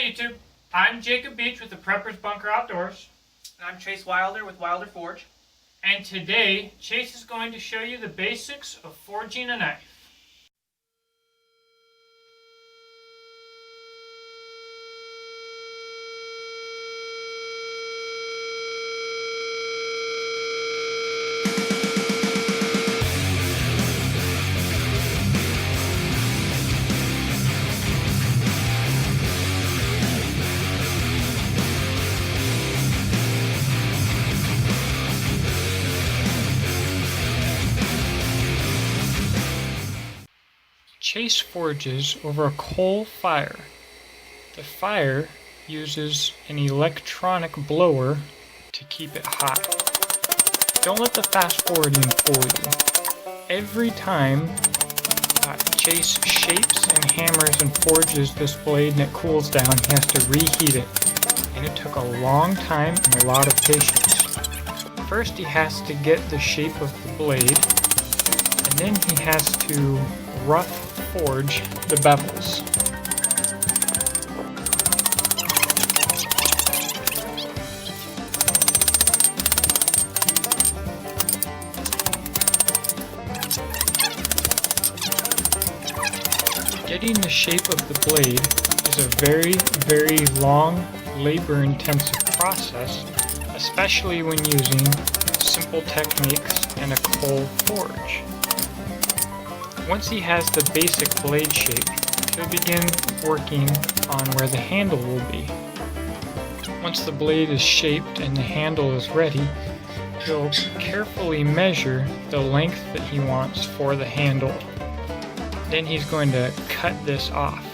YouTube. I'm Jacob Beach with the Preppers Bunker Outdoors. And I'm Chase Wilder with Wilder Forge. And today, Chase is going to show you the basics of forging a knife. Chase forges over a coal fire. The fire uses an electronic blower to keep it hot. Don't let the fast forwarding fool you. Every time Chase shapes and hammers and forges this blade and it cools down, he has to reheat it. And it took a long time and a lot of patience. First he has to get the shape of the blade, and then he has to rough forge the bevels. Getting the shape of the blade is a very, very long, labor-intensive process, especially when using simple techniques and a coal forge. Once he has the basic blade shape, he'll begin working on where the handle will be. Once the blade is shaped and the handle is ready, he'll carefully measure the length that he wants for the handle. Then he's going to cut this off.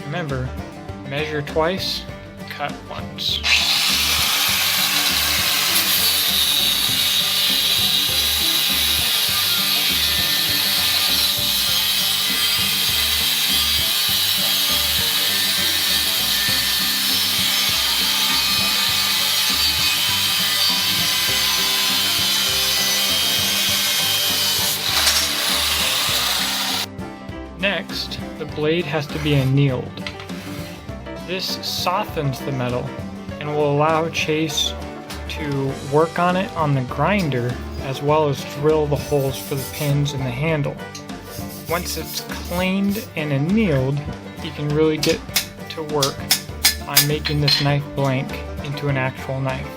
Remember, measure twice, cut once. Next, the blade has to be annealed. This softens the metal and will allow Chase to work on it on the grinder as well as drill the holes for the pins in the handle. Once it's cleaned and annealed, he can really get to work on making this knife blank into an actual knife.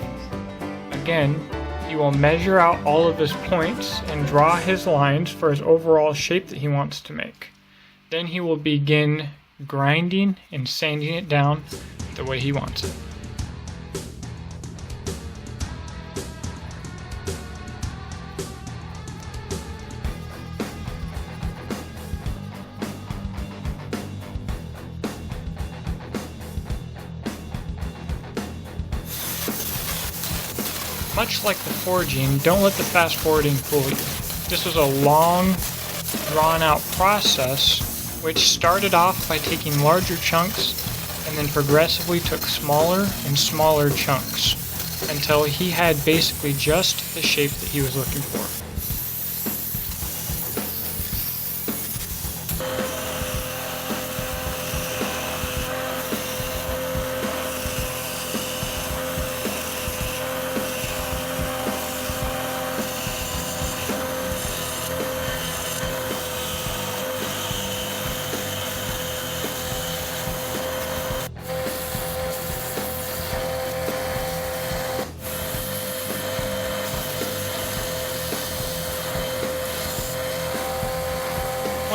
Again, he will measure out all of his points and draw his lines for his overall shape that he wants to make. Then he will begin grinding and sanding it down the way he wants it. Much like the forging, don't let the fast forwarding fool you. This was a long, drawn out process which started off by taking larger chunks and then progressively took smaller and smaller chunks until he had basically just the shape that he was looking for.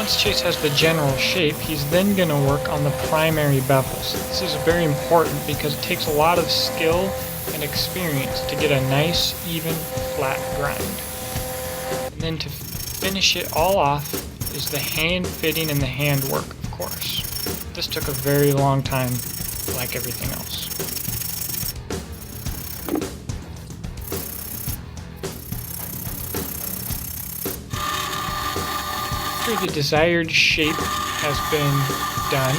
Once Chase has the general shape, he's then going to work on the primary bevels. This is very important because it takes a lot of skill and experience to get a nice, even, flat grind. And then to finish it all off is the hand fitting and the hand work, of course. This took a very long time, like everything else. After the desired shape has been done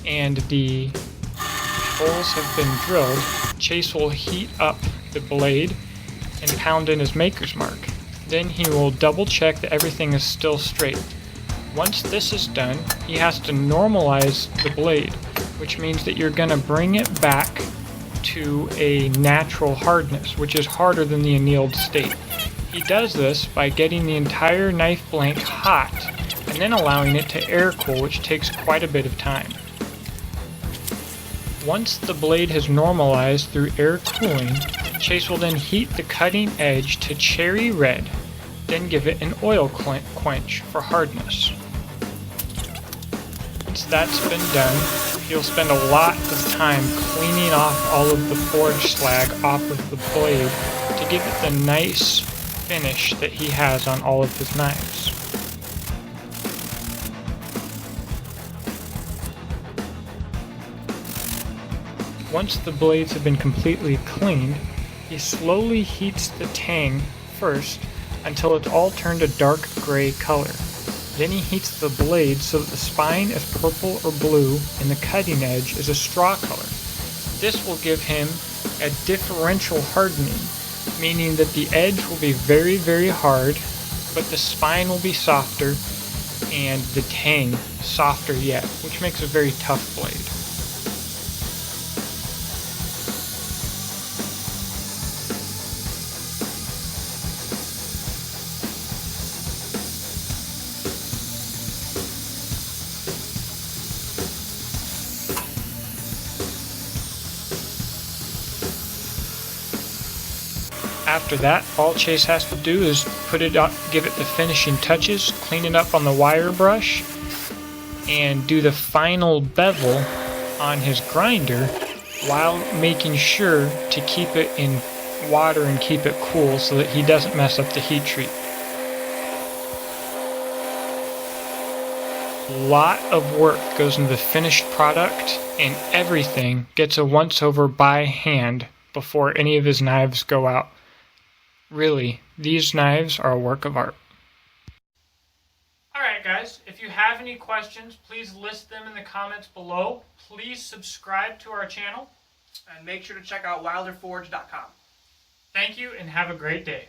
and the holes have been drilled, Chase will heat up the blade and pound in his maker's mark. Then he will double check that everything is still straight. Once this is done, he has to normalize the blade. which means that you're going to bring it back to a natural hardness, which is harder than the annealed state. He does this by getting the entire knife blank hot and then allowing it to air cool, which takes quite a bit of time. Once the blade has normalized through air cooling, Chase will then heat the cutting edge to cherry red, then give it an oil quench for hardness. Once that's been done, he'll spend a lot of time cleaning off all of the forge slag off of the blade to give it the nice finish that he has on all of his knives. Once the blades have been completely cleaned, he slowly heats the tang first until it's all turned a dark gray color. Then he heats the blade so that the spine is purple or blue and the cutting edge is a straw color. This will give him a differential hardening, meaning that the edge will be very, very hard, but the spine will be softer and the tang softer yet, which makes a very tough blade. After that, all Chase has to do is put it up, give it the finishing touches, clean it up on the wire brush, and do the final bevel on his grinder while making sure to keep it in water and keep it cool so that he doesn't mess up the heat treat. A lot of work goes into the finished product, and everything gets a once-over by hand before any of his knives go out. Really, these knives are a work of art. Alright guys, if you have any questions, please list them in the comments below. Please subscribe to our channel. And make sure to check out wilderforge.com. Thank you and have a great day.